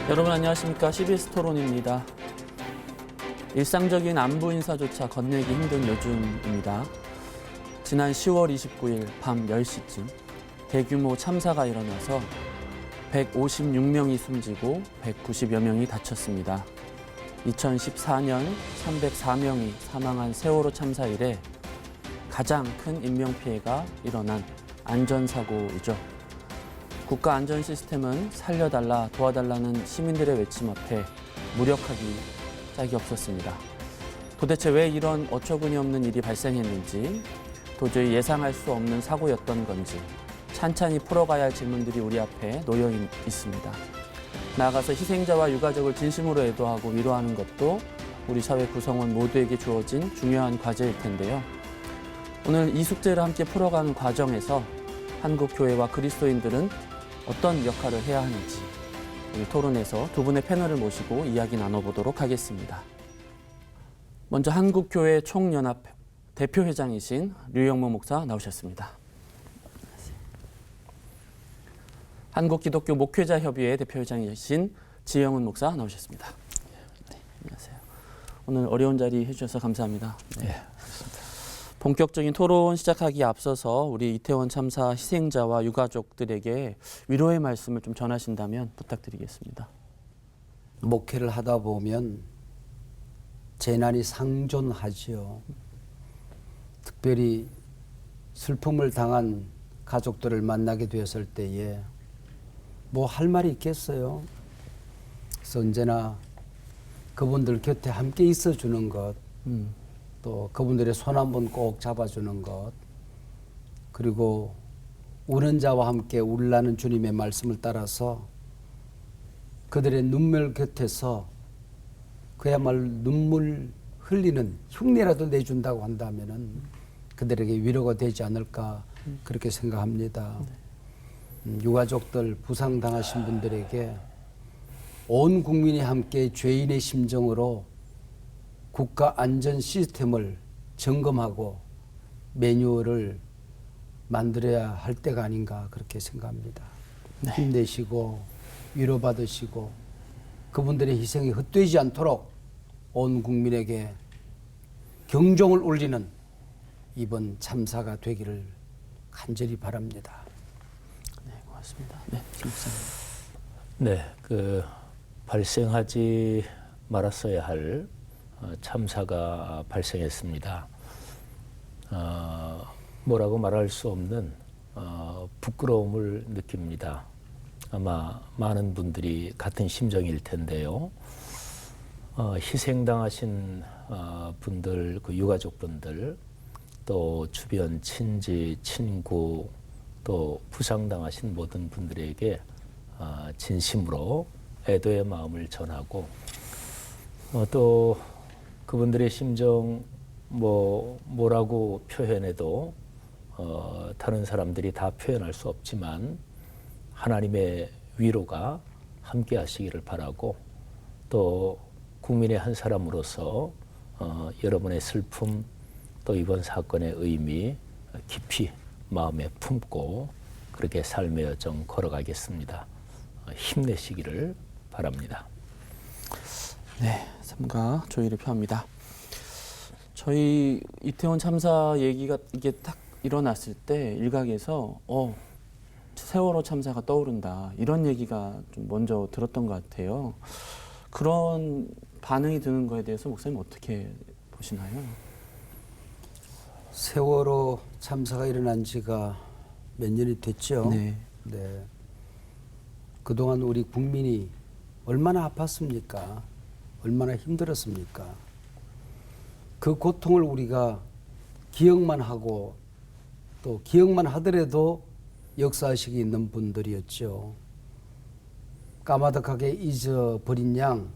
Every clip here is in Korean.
여러분 안녕하십니까? CBS 토론입니다. 일상적인 안부 인사조차 건네기 힘든 요즘입니다. 지난 10월 29일 밤 10시쯤 대규모 참사가 일어나서 156명이 숨지고 190여 명이 다쳤습니다. 2014년 304명이 사망한 세월호 참사 이래 가장 큰 인명피해가 일어난 안전사고이죠. 국가 안전 시스템은 살려달라, 도와달라는 시민들의 외침 앞에 무력하기 짝이 없었습니다. 도대체 왜 이런 어처구니 없는 일이 발생했는지, 도저히 예상할 수 없는 사고였던 건지 찬찬히 풀어가야 할 질문들이 우리 앞에 놓여 있습니다. 나아가서 희생자와 유가족을 진심으로 애도하고 위로하는 것도 우리 사회 구성원 모두에게 주어진 중요한 과제일 텐데요. 오늘 이 숙제를 함께 풀어가는 과정에서 한국 교회와 그리스도인들은 어떤 역할을 해야 하는지 오늘 토론에서 두 분의 패널을 모시고 이야기 나눠보도록 하겠습니다. 먼저 한국교회 총연합 대표회장이신 류영모 목사 나오셨습니다. 한국기독교 목회자협의회 대표회장이신 지영훈 목사 나오셨습니다. 네, 안녕하세요. 오늘 어려운 자리 해주셔서 감사합니다. 네. 본격적인 토론 시작하기에 앞서서 우리 이태원 참사 희생자와 유가족들에게 위로의 말씀을 좀 전하신다면 부탁드리겠습니다. 목회를 하다 보면 재난이 상존하지요. 특별히 슬픔을 당한 가족들을 만나게 되었을 때에 뭐 할 말이 있겠어요. 그래서 언제나 그분들 곁에 함께 있어주는 것, 또 그분들의 손 한번 꼭 잡아주는 것, 그리고 우는 자와 함께 울라는 주님의 말씀을 따라서 그들의 눈물 곁에서 그야말로 눈물 흘리는 흉내라도 내준다고 한다면은 그들에게 위로가 되지 않을까 그렇게 생각합니다. 유가족들 부상당하신 분들에게 온 국민이 함께 죄인의 심정으로 국가 안전 시스템을 점검하고 매뉴얼을 만들어야 할 때가 아닌가 그렇게 생각합니다. 네. 힘내시고 위로받으시고 그분들의 희생이 헛되지 않도록 온 국민에게 경종을 울리는 이번 참사가 되기를 간절히 바랍니다. 네, 고맙습니다. 네, 네, 발생하지 말았어야 할 참사가 발생했습니다. 뭐라고 말할 수 없는 부끄러움을 느낍니다. 아마 많은 분들이 같은 심정일 텐데요. 희생당하신 분들, 그 유가족분들, 또 주변 친지, 친구, 또 부상당하신 모든 분들에게 진심으로 애도의 마음을 전하고 또 그분들의 심정 뭐라고 표현해도 다른 사람들이 다 표현할 수 없지만 하나님의 위로가 함께 하시기를 바라고 또 국민의 한 사람으로서 여러분의 슬픔 또 이번 사건의 의미 깊이 마음에 품고 그렇게 삶의 여정 걸어가겠습니다. 힘내시기를 바랍니다. 네, 삼가 조의를 표합니다. 저희 이태원 참사 얘기가 이게 딱 일어났을 때 일각에서 세월호 참사가 떠오른다 이런 얘기가 좀 먼저 들었던 것 같아요. 그런 반응이 드는 거에 대해서 목사님 어떻게 보시나요? 세월호 참사가 일어난 지가 몇 년이 됐죠. 네. 네. 그동안 우리 국민이 얼마나 아팠습니까? 얼마나 힘들었습니까? 그 고통을 우리가 기억만 하고 또 기억만 하더라도 역사의식이 있는 분들이었죠. 까마득하게 잊어버린 양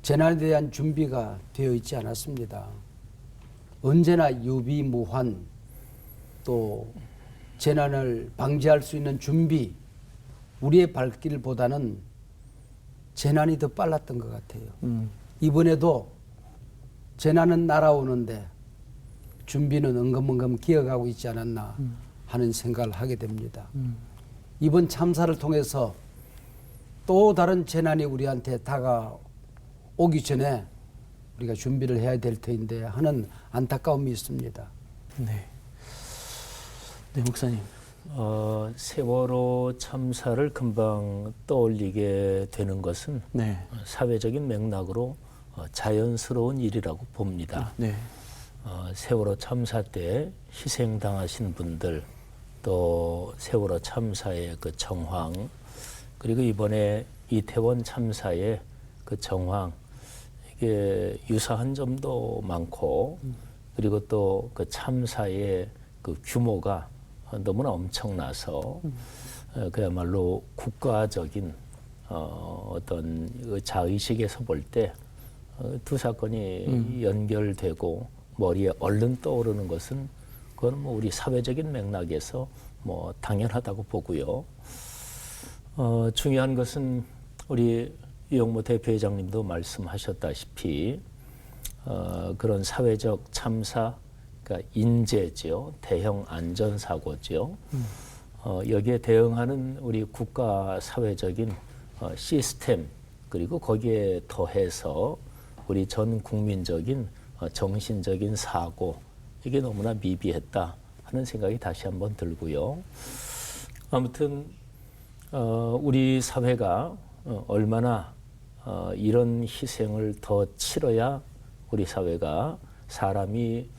재난에 대한 준비가 되어 있지 않았습니다. 언제나 유비무환 또 재난을 방지할 수 있는 준비 우리의 발길보다는 재난이 더 빨랐던 것 같아요. 이번에도 재난은 날아오는데 준비는 은근은근 기어가고 있지 않았나 하는 생각을 하게 됩니다. 이번 참사를 통해서 또 다른 재난이 우리한테 다가오기 전에 우리가 준비를 해야 될 터인데 하는 안타까움이 있습니다. 네. 네, 목사님. 세월호 참사를 금방 떠올리게 되는 것은 네. 사회적인 맥락으로 자연스러운 일이라고 봅니다. 네. 세월호 참사 때 희생당하신 분들, 또 세월호 참사의 그 정황, 그리고 이번에 이태원 참사의 그 정황, 이게 유사한 점도 많고, 그리고 또 그 참사의 그 규모가 너무나 엄청나서 그야말로 국가적인 어떤 그 자의식에서 볼 때 두 사건이 연결되고 머리에 얼른 떠오르는 것은 그건 뭐 우리 사회적인 맥락에서 뭐 당연하다고 보고요. 중요한 것은 우리 유영모 대표회장님도 말씀하셨다시피 그런 사회적 참사, 그러니까 인재죠, 대형 안전사고죠. 여기에 대응하는 우리 국가 사회적인 시스템, 그리고 거기에 더해서 우리 전 국민적인 정신적인 사고, 이게 너무나 미비했다 하는 생각이 다시 한번 들고요. 아무튼 우리 사회가 얼마나 이런 희생을 더 치러야 우리 사회가 사람이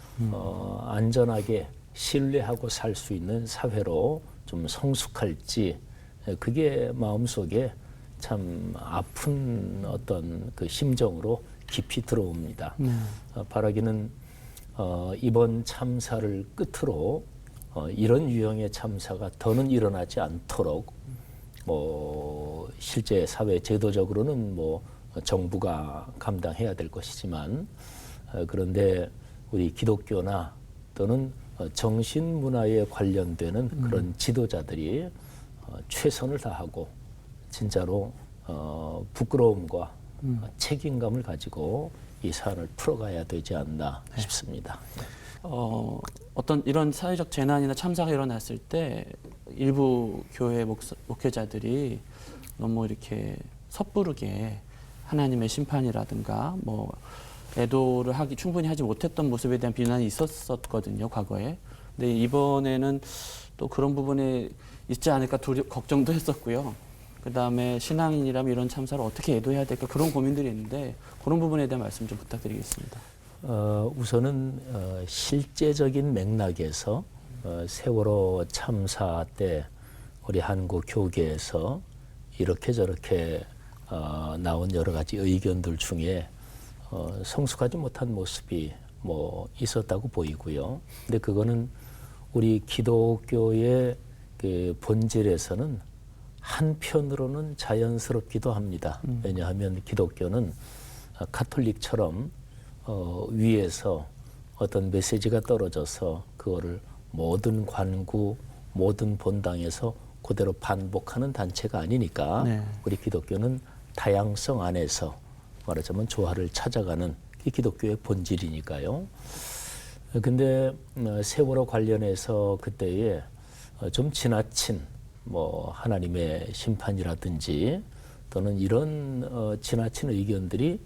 안전하게 신뢰하고 살 수 있는 사회로 좀 성숙할지, 그게 마음속에 참 아픈 어떤 그 심정으로 깊이 들어옵니다. 바라기는 이번 참사를 끝으로 이런 유형의 참사가 더는 일어나지 않도록 뭐 실제 사회 제도적으로는 뭐 정부가 감당해야 될 것이지만, 그런데 우리 기독교나 또는 정신 문화에 관련되는 그런 지도자들이 최선을 다하고 진짜로 부끄러움과 책임감을 가지고 이 사안을 풀어가야 되지 않나 싶습니다. 어떤 이런 사회적 재난이나 참사가 일어났을 때 일부 교회 목회자들이 너무 이렇게 섣부르게 하나님의 심판이라든가 뭐 애도를 충분히 하지 못했던 모습에 대한 비난이 있었거든요, 과거에. 근데 이번에는 또 그런 부분에 있지 않을까 걱정도 했었고요. 그 다음에 신앙인이라면 이런 참사를 어떻게 애도해야 될까, 그런 고민들이 있는데 그런 부분에 대한 말씀 좀 부탁드리겠습니다. 우선은 실제적인 맥락에서 세월호 참사 때 우리 한국 교계에서 이렇게 저렇게 나온 여러 가지 의견들 중에 성숙하지 못한 모습이 뭐 있었다고 보이고요. 근데 그거는 우리 기독교의 그 본질에서는 한편으로는 자연스럽기도 합니다. 왜냐하면 기독교는 가톨릭처럼 위에서 어떤 메시지가 떨어져서 그거를 모든 관구, 모든 본당에서 그대로 반복하는 단체가 아니니까 네. 우리 기독교는 다양성 안에서 말하자면 조화를 찾아가는 게 기독교의 본질이니까요. 근데 세월호 관련해서 그때에 좀 지나친 뭐 하나님의 심판이라든지 또는 이런 지나친 의견들이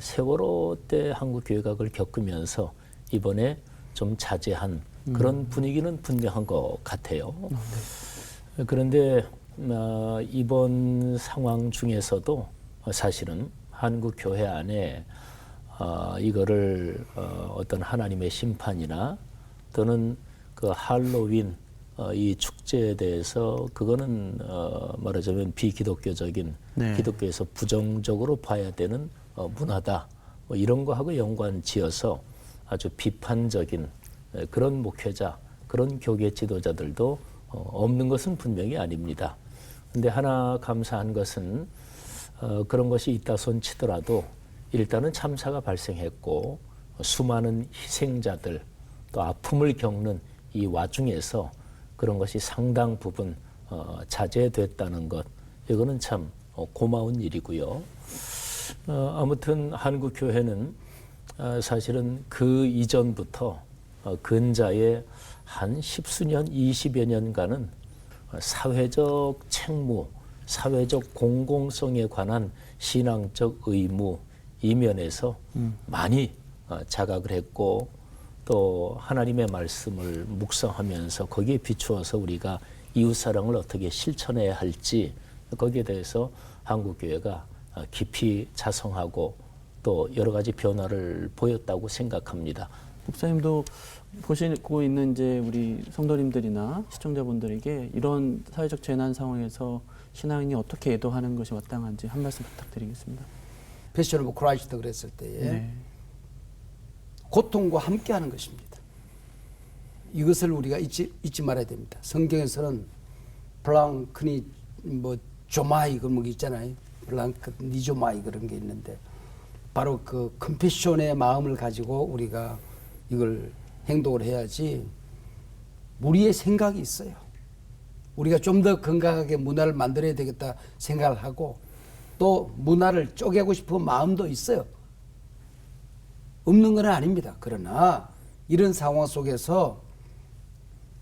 세월호 때 한국 교회가 그걸 겪으면서 이번에 좀 자제한 그런 분위기는 분명한 것 같아요. 네. 그런데 이번 상황 중에서도 사실은 한국 교회 안에 이거를 어떤 하나님의 심판이나 또는 그 할로윈 이 축제에 대해서 그거는 말하자면 비기독교적인 네. 기독교에서 부정적으로 봐야 되는 문화다, 뭐 이런 거하고 연관지어서 아주 비판적인 그런 목회자, 그런 교계 지도자들도 없는 것은 분명히 아닙니다. 근데 하나 감사한 것은 그런 것이 있다 손 치더라도 일단은 참사가 발생했고 수많은 희생자들 또 아픔을 겪는 이 와중에서 그런 것이 상당 부분 자제됐다는 것, 이거는 참 고마운 일이고요. 아무튼 한국 교회는 사실은 그 이전부터 근자의 한 10수년, 20여 년간은 사회적 책무, 사회적 공공성에 관한 신앙적 의무 이면에서 많이 자각을 했고 또 하나님의 말씀을 묵상하면서 거기에 비추어서 우리가 이웃사랑을 어떻게 실천해야 할지 거기에 대해서 한국교회가 깊이 자성하고 또 여러 가지 변화를 보였다고 생각합니다. 목사님도 보시고 있는 이제 우리 성도님들이나 시청자분들에게 이런 사회적 재난 상황에서 신앙인이 어떻게 애도하는 것이 마땅한지 한 말씀 부탁드리겠습니다. 패션 오브 크라이스트 그랬을 때에 네. 고통과 함께하는 것입니다. 이것을 우리가 잊지 말아야 됩니다. 성경에서는 블랑크니 뭐 조마이 그런 게 있잖아요. 블랑크 니조마이 그런 게 있는데 바로 그 컴패션의 마음을 가지고 우리가 이걸 행동을 해야지. 우리의 생각이 있어요. 우리가 좀 더 건강하게 문화를 만들어야 되겠다 생각을 하고 또 문화를 쪼개고 싶은 마음도 있어요. 없는 건 아닙니다. 그러나 이런 상황 속에서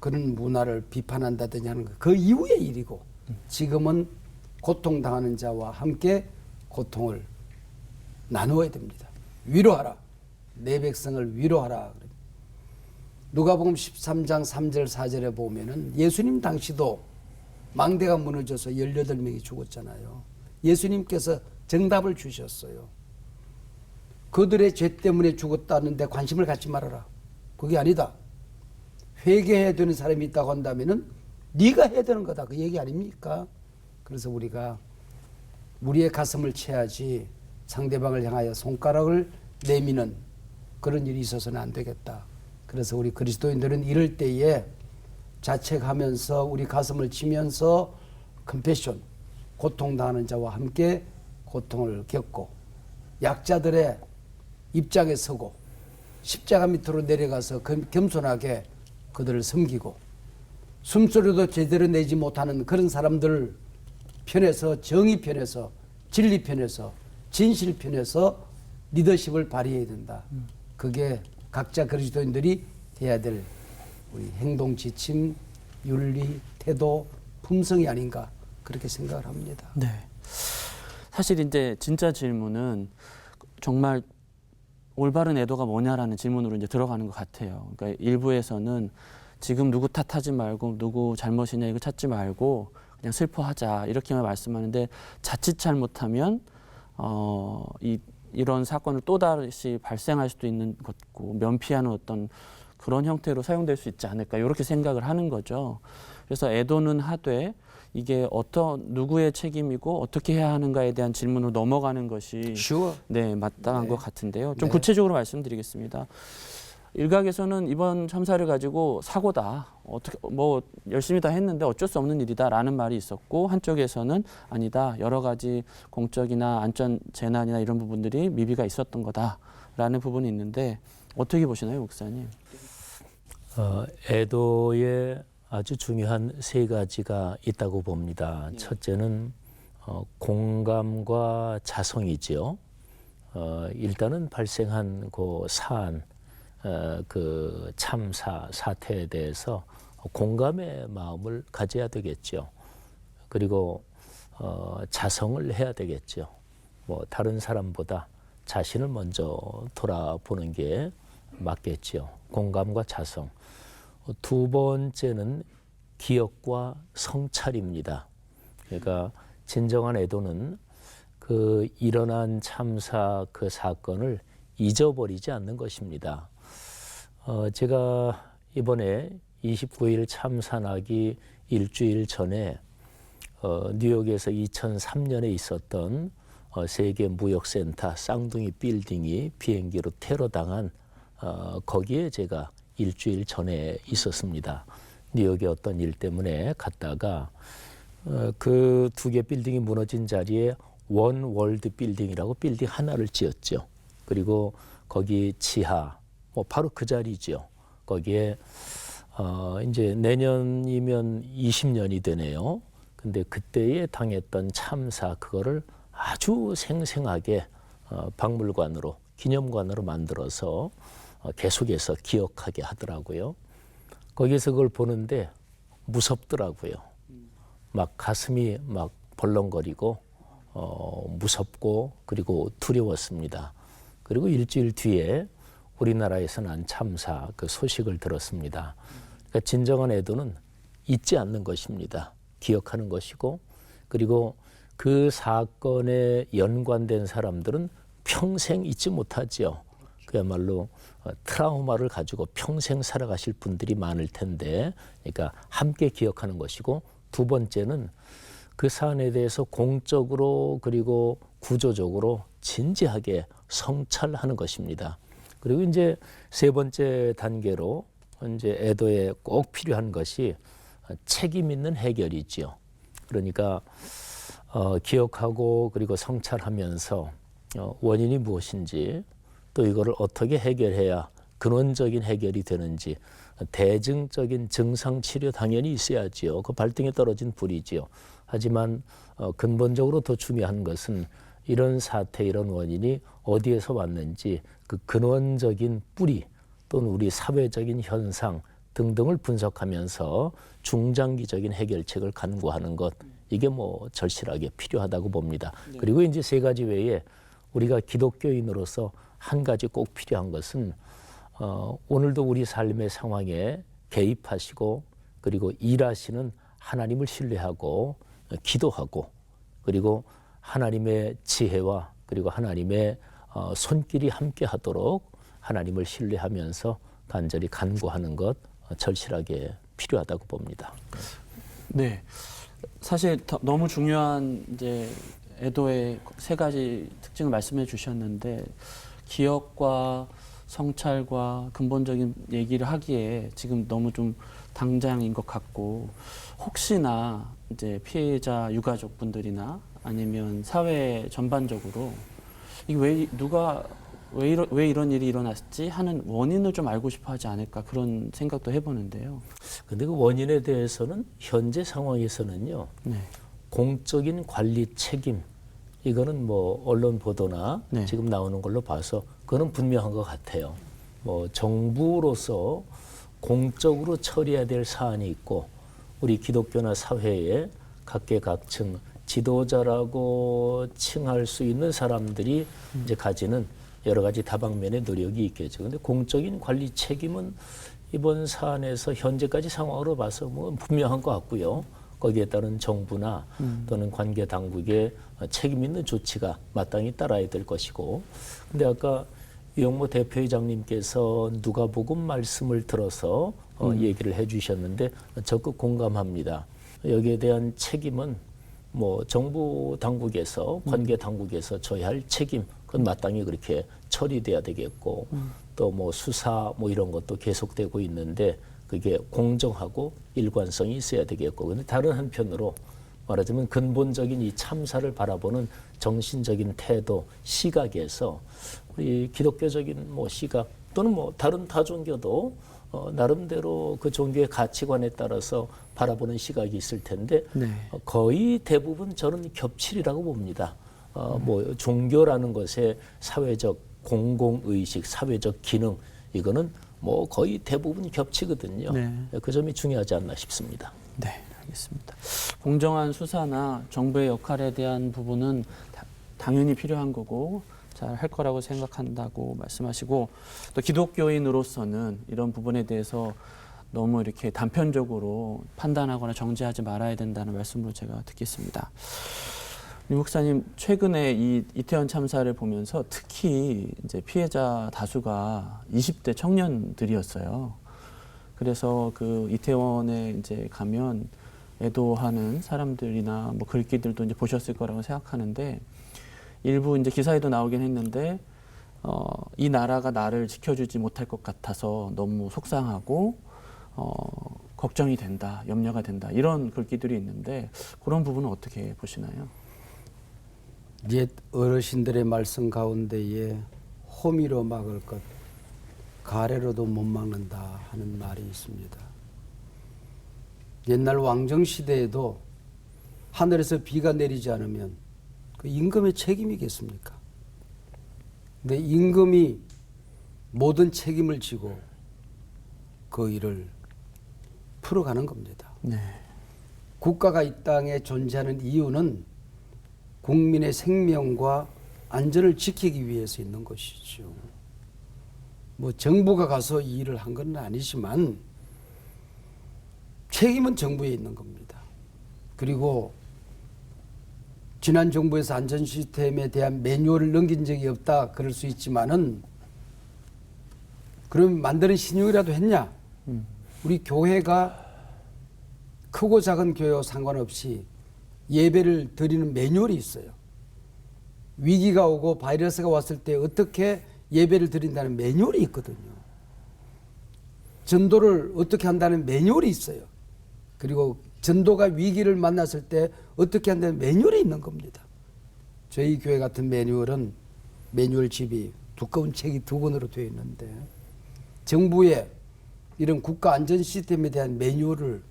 그런 문화를 비판한다든지 하는 거 그 이후의 일이고 지금은 고통당하는 자와 함께 고통을 나누어야 됩니다. 위로하라. 내 백성을 위로하라. 누가복음 13장 3절 4절에 보면은 예수님 당시도 망대가 무너져서 18명이 죽었잖아요. 예수님께서 정답을 주셨어요. 그들의 죄 때문에 죽었다는데 관심을 갖지 말아라. 그게 아니다. 회개해야 되는 사람이 있다고 한다면은 네가 해야 되는 거다. 그 얘기 아닙니까? 그래서 우리가 우리의 가슴을 채야지 상대방을 향하여 손가락을 내미는 그런 일이 있어서는 안 되겠다. 그래서 우리 그리스도인들은 이럴 때에 자책하면서 우리 가슴을 치면서 컴패션, 고통당하는 자와 함께 고통을 겪고 약자들의 입장에 서고 십자가 밑으로 내려가서 겸손하게 그들을 섬기고 숨소리도 제대로 내지 못하는 그런 사람들 편에서 정의 편에서 진리 편에서 진실 편에서 리더십을 발휘해야 된다. 그게 각자 그리스도인들이 해야 될 우리 행동 지침, 윤리, 태도, 품성이 아닌가 그렇게 생각을 합니다. 네. 사실 이제 진짜 질문은 정말 올바른 애도가 뭐냐라는 질문으로 이제 들어가는 것 같아요. 그러니까 일부에서는 지금 누구 탓하지 말고 누구 잘못이냐 이거 찾지 말고 그냥 슬퍼하자 이렇게만 말씀하는데 자칫 잘못하면 이런 사건을 또다시 발생할 수도 있는 것고 면피하는 어떤 그런 형태로 사용될 수 있지 않을까 이렇게 생각을 하는 거죠. 그래서 애도는 하되 이게 누구의 책임이고 어떻게 해야 하는가에 대한 질문으로 넘어가는 것이 네, 마땅한 것 같은데요. 좀 구체적으로 말씀드리겠습니다. 일각에서는 이번 참사를 가지고 사고다. 어떻게 열심히 다 했는데 어쩔 수 없는 일이다라는 말이 있었고 한쪽에서는 아니다. 여러 가지 공적이나 안전 재난이나 이런 부분들이 미비가 있었던 거다라는 부분이 있는데 어떻게 보시나요, 목사님? 애도에 아주 중요한 세 가지가 있다고 봅니다. 첫째는 공감과 자성이죠. 일단은 발생한 그 사안, 그 참사 사태에 대해서 공감의 마음을 가져야 되겠죠. 그리고 자성을 해야 되겠죠. 다른 사람보다 자신을 먼저 돌아보는 게 맞겠죠. 공감과 자성. 두 번째는 기억과 성찰입니다. 그러니까 진정한 애도는 그 일어난 참사 그 사건을 잊어버리지 않는 것입니다. 제가 이번에 29일 참사 나기 일주일 전에 뉴욕에서 2003년에 있었던 세계무역센터 쌍둥이 빌딩이 비행기로 테러당한 거기에 제가 일주일 전에 있었습니다. 뉴욕의 어떤 일 때문에 갔다가 그 두 개 빌딩이 무너진 자리에 원 월드 빌딩이라고 빌딩 하나를 지었죠. 그리고 거기 지하 바로 그 자리죠. 거기에 이제 내년이면 20년이 되네요. 근데 그때에 당했던 참사 그거를 아주 생생하게 박물관으로 기념관으로 만들어서 계속해서 기억하게 하더라고요. 거기서 그걸 보는데 무섭더라고요. 막 가슴이 막 벌렁거리고 무섭고 그리고 두려웠습니다. 그리고 일주일 뒤에 우리나라에서 난 참사 그 소식을 들었습니다. 그러니까 진정한 애도는 잊지 않는 것입니다. 기억하는 것이고, 그리고 그 사건에 연관된 사람들은 평생 잊지 못하지요. 그야말로 트라우마를 가지고 평생 살아가실 분들이 많을 텐데, 그러니까 함께 기억하는 것이고, 두 번째는 그 사안에 대해서 공적으로 그리고 구조적으로 진지하게 성찰하는 것입니다. 그리고 이제 세 번째 단계로 이제 애도에 꼭 필요한 것이 책임 있는 해결이지요. 그러니까 기억하고 그리고 성찰하면서 원인이 무엇인지, 또 이거를 어떻게 해결해야 근원적인 해결이 되는지, 대증적인 증상 치료 당연히 있어야지요. 그 발등에 떨어진 불이지요. 하지만 근본적으로 더 중요한 것은 이런 사태, 이런 원인이 어디에서 왔는지 그 근원적인 뿌리 또는 우리 사회적인 현상 등등을 분석하면서 중장기적인 해결책을 간구하는 것, 이게 뭐 절실하게 필요하다고 봅니다. 네. 그리고 이제 세 가지 외에 우리가 기독교인으로서 한 가지 꼭 필요한 것은 오늘도 우리 삶의 상황에 개입하시고 그리고 일하시는 하나님을 신뢰하고 기도하고, 그리고 하나님의 지혜와 그리고 하나님의 손길이 함께 하도록 하나님을 신뢰하면서 간절히 간구하는 것, 절실하게 필요하다고 봅니다. 네, 사실 너무 중요한 이제 애도의 세 가지 특징을 말씀해 주셨는데, 기억과 성찰과 근본적인 얘기를 하기에 지금 너무 좀 당장인 것 같고, 혹시나 이제 피해자 유가족분들이나 아니면 사회 전반적으로 이게 왜 이런 일이 일어났지 하는 원인을 좀 알고 싶어 하지 않을까, 그런 생각도 해보는데요. 근데 그 원인에 대해서는 현재 상황에서는요, 네. 공적인 관리 책임, 이거는 뭐 언론 보도나 네. 지금 나오는 걸로 봐서 그거는 분명한 것 같아요. 뭐 정부로서 공적으로 처리해야 될 사안이 있고, 우리 기독교나 사회에 각계각층 지도자라고 칭할 수 있는 사람들이 이제 가지는 여러 가지 다방면의 노력이 있겠죠. 근데 공적인 관리 책임은 이번 사안에서 현재까지 상황으로 봐서 뭐 분명한 것 같고요. 거기에 따른 정부나 또는 관계 당국의 책임 있는 조치가 마땅히 따라야 될 것이고, 근데 아까 유영모 대표회장님께서 누가복음 말씀을 들어서 얘기를 해주셨는데 적극 공감합니다. 여기에 대한 책임은 뭐 정부 당국에서 관계 당국에서 져야 할 책임, 그건 마땅히 그렇게 처리돼야 되겠고, 또 뭐 수사 뭐 이런 것도 계속되고 있는데 그게 공정하고 일관성이 있어야 되겠고, 근데 다른 한편으로 말하자면 근본적인 이 참사를 바라보는 정신적인 태도, 시각에서 우리 기독교적인 뭐 시각 또는 뭐 다른 다종교도 나름대로 그 종교의 가치관에 따라서 바라보는 시각이 있을 텐데, 네. 거의 대부분 저는 겹치리라고 봅니다. 뭐 종교라는 것의 사회적 공공의식, 사회적 기능, 이거는 뭐 거의 대부분 겹치거든요. 네. 그 점이 중요하지 않나 싶습니다. 네, 알겠습니다. 공정한 수사나 정부의 역할에 대한 부분은 당연히 필요한 거고 잘 할 거라고 생각한다고 말씀하시고, 또 기독교인으로서는 이런 부분에 대해서 너무 이렇게 단편적으로 판단하거나 정죄하지 말아야 된다는 말씀으로 제가 듣겠습니다. 유 목사님, 최근에 이 이태원 참사를 보면서 특히 이제 피해자 다수가 20대 청년들이었어요. 그래서 그 이태원에 이제 가면 애도하는 사람들이나 뭐 글귀들도 이제 보셨을 거라고 생각하는데, 일부 이제 기사에도 나오긴 했는데, 이 나라가 나를 지켜주지 못할 것 같아서 너무 속상하고, 걱정이 된다, 염려가 된다, 이런 글귀들이 있는데, 그런 부분은 어떻게 보시나요? 옛 어르신들의 말씀 가운데에 호미로 막을 것, 가래로도 못 막는다 하는 말이 있습니다. 옛날 왕정시대에도 하늘에서 비가 내리지 않으면 그 임금의 책임이겠습니까? 근데 임금이 모든 책임을 지고 그 일을 풀어가는 겁니다. 네. 국가가 이 땅에 존재하는 이유는 국민의 생명과 안전을 지키기 위해서 있는 것이죠. 뭐 정부가 가서 이 일을 한 건 아니지만 책임은 정부에 있는 겁니다. 그리고 지난 정부에서 안전 시스템에 대한 매뉴얼을 넘긴 적이 없다 그럴 수 있지만은 그럼 만드는 신용이라도 했냐? 우리 교회가 크고 작은 교회와 상관없이 예배를 드리는 매뉴얼이 있어요. 위기가 오고 바이러스가 왔을 때 어떻게 예배를 드린다는 매뉴얼이 있거든요. 전도를 어떻게 한다는 매뉴얼이 있어요. 그리고 전도가 위기를 만났을 때 어떻게 한다는 매뉴얼이 있는 겁니다. 저희 교회 같은 매뉴얼은 매뉴얼 집이 두꺼운 책이 2권으로 되어 있는데 정부의 이런 국가 안전 시스템에 대한 매뉴얼을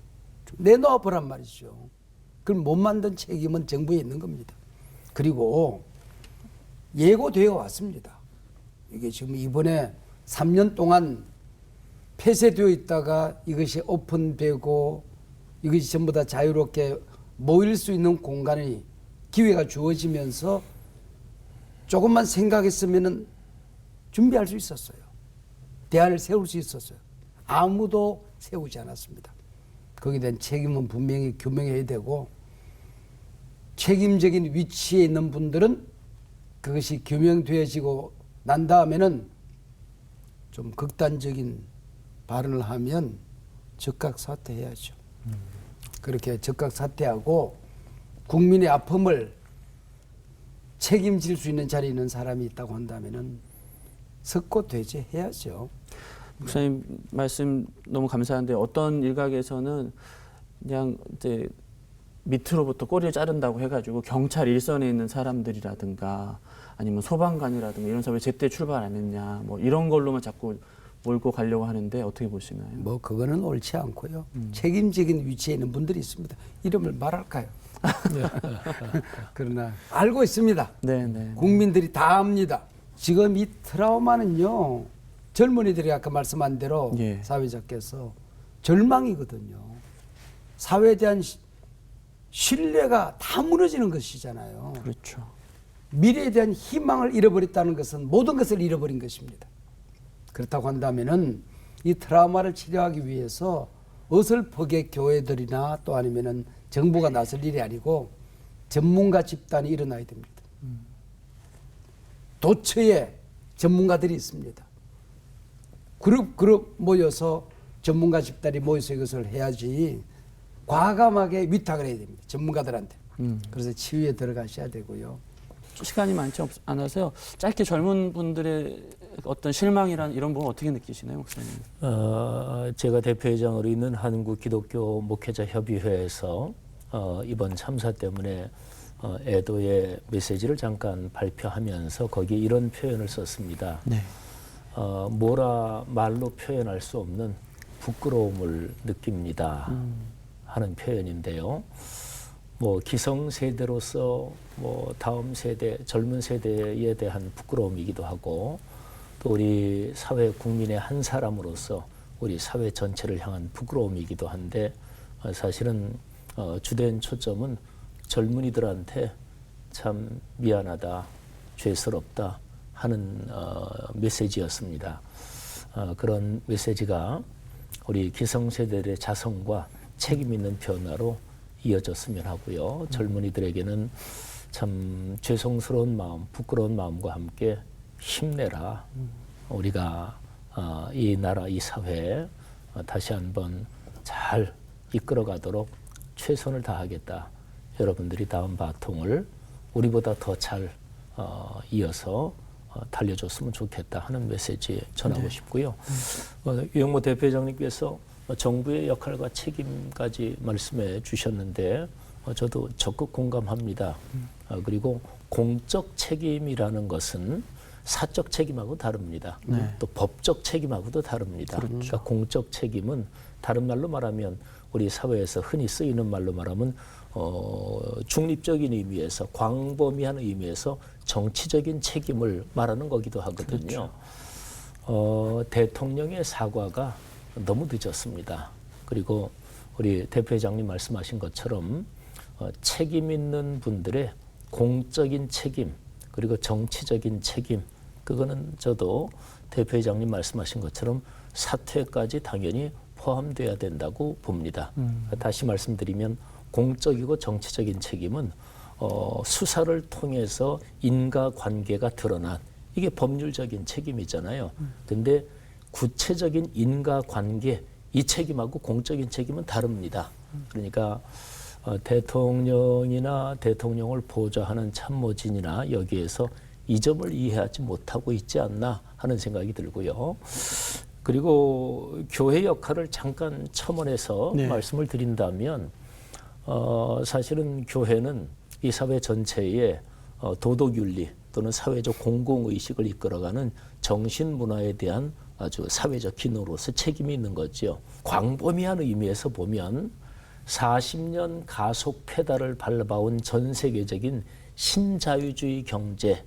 내놓아 보란 말이죠. 그럼 못 만든 책임은 정부에 있는 겁니다. 그리고 예고되어 왔습니다. 이게 지금 이번에 3년 동안 폐쇄되어 있다가 이것이 오픈되고 이것이 전부 다 자유롭게 모일 수 있는 공간이 기회가 주어지면서 조금만 생각했으면 준비할 수 있었어요. 대안을 세울 수 있었어요. 아무도 세우지 않았습니다. 거기에 대한 책임은 분명히 규명해야 되고 책임적인 위치에 있는 분들은 그것이 규명되어지고 난 다음에는 좀 극단적인 발언을 하면 즉각 사퇴해야죠. 그렇게 즉각 사퇴하고 국민의 아픔을 책임질 수 있는 자리에 있는 사람이 있다고 한다면은 석고 대죄해야죠. 목사님 말씀 너무 감사한데 어떤 일각에서는 그냥 이제 밑으로부터 꼬리를 자른다고 해가지고 경찰 일선에 있는 사람들이라든가 아니면 소방관이라든가 이런 사람이 제때 출발 안 했냐 뭐 이런 걸로만 자꾸 몰고 가려고 하는데 어떻게 보시나요? 뭐 그거는 옳지 않고요. 책임적인 위치에 있는 분들이 있습니다. 이름을 말할까요? 그러나 알고 있습니다. 네. 국민들이 다 압니다. 지금 이 트라우마는요. 젊은이들이 아까 말씀한 대로 예. 사회자께서 절망이거든요. 사회에 대한 신뢰가 다 무너지는 것이잖아요. 그렇죠. 미래에 대한 희망을 잃어버렸다는 것은 모든 것을 잃어버린 것입니다. 그렇다고 한다면은 이 트라우마를 치료하기 위해서 어설프게 교회들이나 또 아니면은 정부가 나설 일이 아니고 전문가 집단이 일어나야 됩니다. 도처에 전문가들이 있습니다. 그룹 모여서 전문가 집단이 모여서 이것을 해야지 과감하게 위탁을 해야 됩니다. 전문가들한테. 그래서 치유에 들어가셔야 되고요. 시간이 많지 않아서요. 짧게 젊은 분들의 어떤 실망이란 이런 부분 어떻게 느끼시나요, 목사님? 제가 대표회장으로 있는 한국 기독교 목회자 협의회에서 이번 참사 때문에 애도의 메시지를 잠깐 발표하면서 거기에 이런 표현을 썼습니다. 네. 뭐라 말로 표현할 수 없는 부끄러움을 느낍니다. 하는 표현인데요. 뭐 기성세대로서 뭐 다음 세대, 젊은 세대에 대한 부끄러움이기도 하고 또 우리 사회 국민의 한 사람으로서 우리 사회 전체를 향한 부끄러움이기도 한데 사실은 주된 초점은 젊은이들한테 참 미안하다, 죄스럽다 하는 메시지였습니다. 그런 메시지가 우리 기성세대의 자성과 책임 있는 변화로 이어졌으면 하고요. 젊은이들에게는 참 죄송스러운 마음, 부끄러운 마음과 함께 힘내라. 우리가 이 나라, 이 사회 다시 한번 잘 이끌어가도록 최선을 다하겠다. 여러분들이 다음 바통을 우리보다 더 잘 이어서 달려줬으면 좋겠다 하는 메시지 전하고 싶고요. 유영모 대표장님께서 정부의 역할과 책임까지 말씀해 주셨는데 저도 적극 공감합니다. 그리고 공적 책임이라는 것은 사적 책임하고 다릅니다. 네. 또 법적 책임하고도 다릅니다. 그렇죠. 그러니까 공적 책임은 다른 말로 말하면 우리 사회에서 흔히 쓰이는 말로 말하면 중립적인 의미에서 광범위한 의미에서 정치적인 책임을 말하는 거기도 하거든요. 그렇죠. 대통령의 사과가 너무 늦었습니다. 그리고 우리 대표회장님 말씀하신 것처럼 책임 있는 분들의 공적인 책임 그리고 정치적인 책임 그거는 저도 대표회장님 말씀하신 것처럼 사퇴까지 당연히 포함돼야 된다고 봅니다. 다시 말씀드리면 공적이고 정치적인 책임은 수사를 통해서 인과관계가 드러난 이게 법률적인 책임이잖아요. 근데 구체적인 인과관계 이 책임하고 공적인 책임은 다릅니다. 그러니까 대통령이나 대통령을 보좌하는 참모진이나 여기에서 이 점을 이해하지 못하고 있지 않나 하는 생각이 들고요. 그리고 교회 역할을 잠깐 첨언해서 네. 말씀을 드린다면 사실은 교회는 이 사회 전체에 도덕윤리 또는 사회적 공공의식을 이끌어가는 정신문화에 대한 아주 사회적 기능으로서 책임이 있는 거죠. 광범위한 의미에서 보면 40년 가속 페달을 밟아온 전 세계적인 신자유주의 경제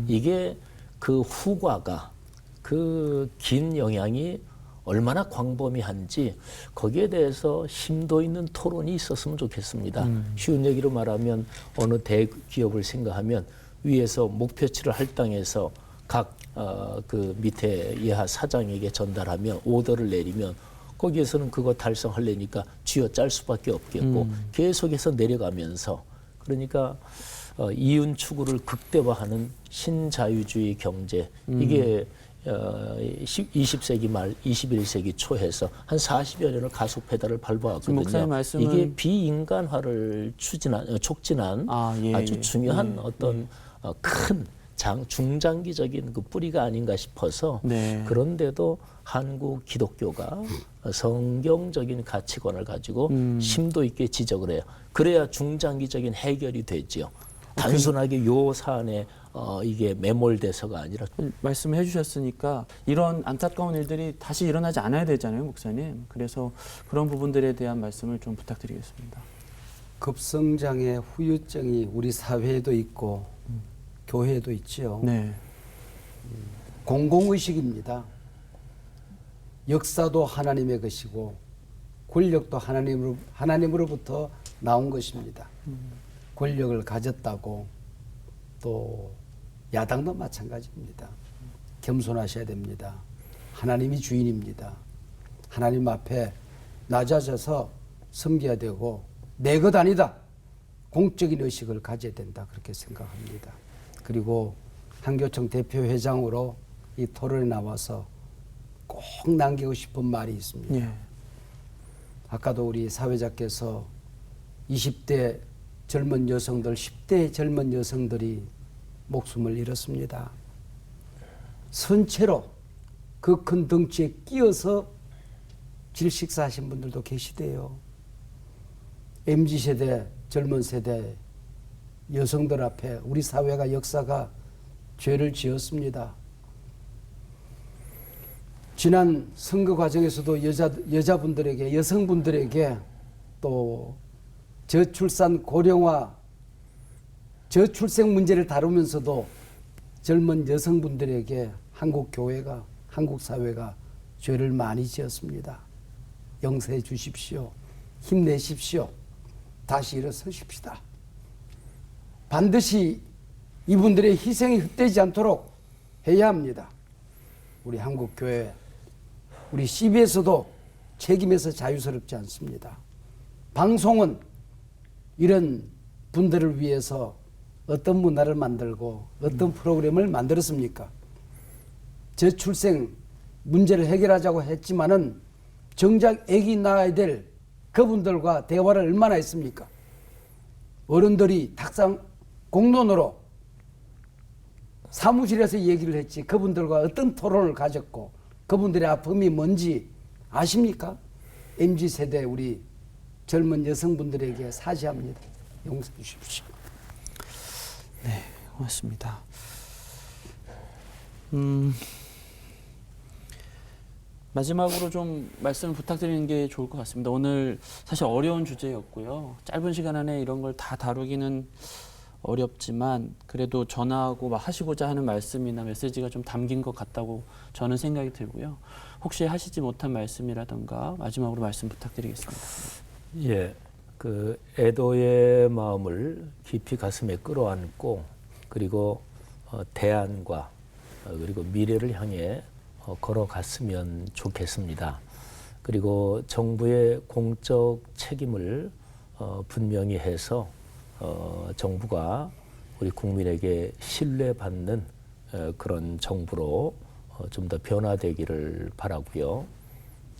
이게 그 후과가 그 긴 영향이 얼마나 광범위한지 거기에 대해서 심도 있는 토론이 있었으면 좋겠습니다. 쉬운 얘기로 말하면 어느 대기업을 생각하면 위에서 목표치를 할당해서 각 그 밑에 예하 사장에게 전달하면 오더를 내리면 거기에서는 그거 달성하려니까 쥐어짤 수밖에 없겠고 계속해서 내려가면서 그러니까 이윤 추구를 극대화하는 신자유주의 경제 이게 20세기 말 21세기 초에서 한 40여 년을 가속 페달을 밟아왔거든요. 목사님 말씀은 이게 비인간화를 촉진한 예, 아주 예. 중요한 어떤 큰 중장기적인 그 뿌리가 아닌가 싶어서 네. 그런데도 한국 기독교가 성경적인 가치관을 가지고 심도 있게 지적을 해요. 그래야 중장기적인 해결이 되죠. 단순하게 요 사안에 이게 매몰돼서가 아니라 말씀해 주셨으니까 이런 안타까운 일들이 다시 일어나지 않아야 되잖아요, 목사님. 그래서 그런 부분들에 대한 말씀을 좀 부탁드리겠습니다. 급성장의 후유증이 우리 사회에도 있고 교회에도 있지요. 네. 공공의식입니다. 역사도 하나님의 것이고 권력도 하나님으로부터 나온 것입니다. 권력을 가졌다고 또 야당도 마찬가지입니다. 겸손하셔야 됩니다. 하나님이 주인입니다. 하나님 앞에 낮아져서 섬겨야 되고 내 것 아니다. 공적인 의식을 가져야 된다. 그렇게 생각합니다. 그리고 한교총 대표회장으로 이 토론에 나와서 꼭 남기고 싶은 말이 있습니다. 예. 아까도 우리 사회자께서 20대 젊은 여성들, 10대 젊은 여성들이 목숨을 잃었습니다. 선체로 그 큰 덩치에 끼어서 질식사하신 분들도 계시대요. MZ세대, 젊은 세대 여성들 앞에 우리 사회가 역사가 죄를 지었습니다. 지난 선거 과정에서도 여자분들에게, 여성분들에게 또 저출산 고령화, 저출생 문제를 다루면서도 젊은 여성분들에게 한국 교회가, 한국 사회가 죄를 많이 지었습니다. 용서해 주십시오. 힘내십시오. 다시 일어서십시다. 반드시 이분들의 희생이 헛되지 않도록 해야 합니다. 우리 한국 교회, 우리 CBS도 책임에서 자유스럽지 않습니다. 방송은 이런 분들을 위해서 어떤 문화를 만들고 어떤 프로그램을 만들었습니까? 저출생 문제를 해결하자고 했지만은 정작 아기 낳아야 될 그분들과 대화를 얼마나 했습니까? 어른들이 탁상 공론으로 사무실에서 얘기를 했지 그분들과 어떤 토론을 가졌고 그분들의 아픔이 뭔지 아십니까? MZ세대 우리 젊은 여성분들에게 사죄합니다. 용서해 주십시오. 네, 고맙습니다. 마지막으로 좀 말씀을 부탁드리는 게 좋을 것 같습니다. 오늘 사실 어려운 주제였고요. 짧은 시간 안에 이런 걸 다 다루기는 어렵지만 그래도 전하고 막 하시고자 하는 말씀이나 메시지가 좀 담긴 것 같다고 저는 생각이 들고요. 혹시 하시지 못한 말씀이라든가 마지막으로 말씀 부탁드리겠습니다. 예, 그 애도의 마음을 깊이 가슴에 끌어안고 그리고 대안과 그리고 미래를 향해 걸어갔으면 좋겠습니다. 그리고 정부의 공적 책임을 분명히 해서 정부가 우리 국민에게 신뢰받는 그런 정부로 좀 더 변화되기를 바라고요.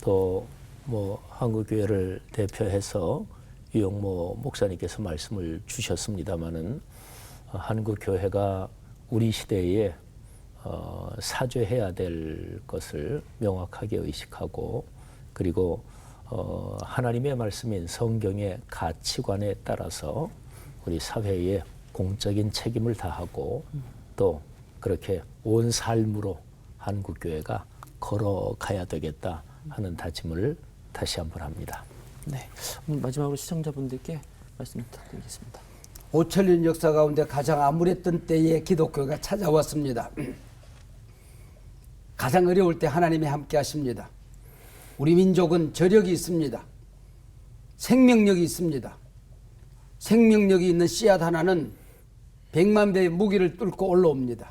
또 뭐 한국교회를 대표해서 유영모 목사님께서 말씀을 주셨습니다마는 한국교회가 우리 시대에 사죄해야 될 것을 명확하게 의식하고 그리고 하나님의 말씀인 성경의 가치관에 따라서 우리 사회에 공적인 책임을 다하고 또 그렇게 온 삶으로 한국교회가 걸어가야 되겠다 하는 다짐을 다시 한번 합니다. 네, 오늘 마지막으로 시청자분들께 말씀 부탁드리겠습니다. 5천년 역사 가운데 가장 암울했던 때에 기독교가 찾아왔습니다. 가장 어려울 때 하나님이 함께 하십니다. 우리 민족은 저력이 있습니다. 생명력이 있습니다. 생명력이 있는 씨앗 하나는 100만 배의 무기를 뚫고 올라옵니다.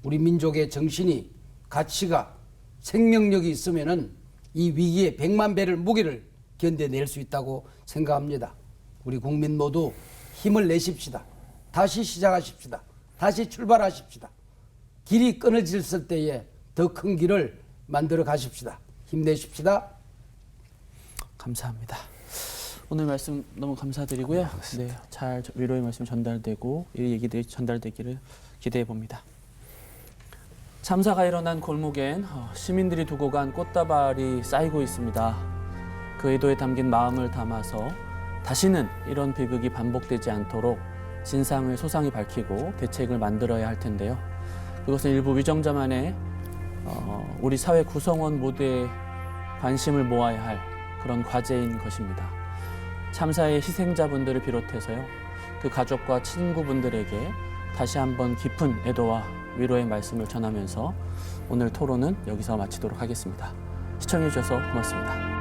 우리 민족의 정신이, 가치가, 생명력이 있으면은 이 위기에 100만 배를 무기를 견뎌낼 수 있다고 생각합니다. 우리 국민 모두 힘을 내십시다. 다시 시작하십시다. 다시 출발하십시다. 길이 끊어졌을 때에 더 큰 길을 만들어 가십시다. 힘내십시다. 감사합니다. 오늘 말씀 너무 감사드리고요. 네, 잘 위로의 말씀 전달되고 이 얘기들이 전달되기를 기대해 봅니다. 참사가 일어난 골목엔 시민들이 두고 간 꽃다발이 쌓이고 있습니다. 그 의도에 담긴 마음을 담아서 다시는 이런 비극이 반복되지 않도록 진상을 소상히 밝히고 대책을 만들어야 할 텐데요. 그것은 일부 위정자만의 우리 사회 구성원 모두의 관심을 모아야 할 그런 과제인 것입니다. 참사의 희생자분들을 비롯해서요, 그 가족과 친구분들에게 다시 한번 깊은 애도와 위로의 말씀을 전하면서 오늘 토론은 여기서 마치도록 하겠습니다. 시청해 주셔서 고맙습니다.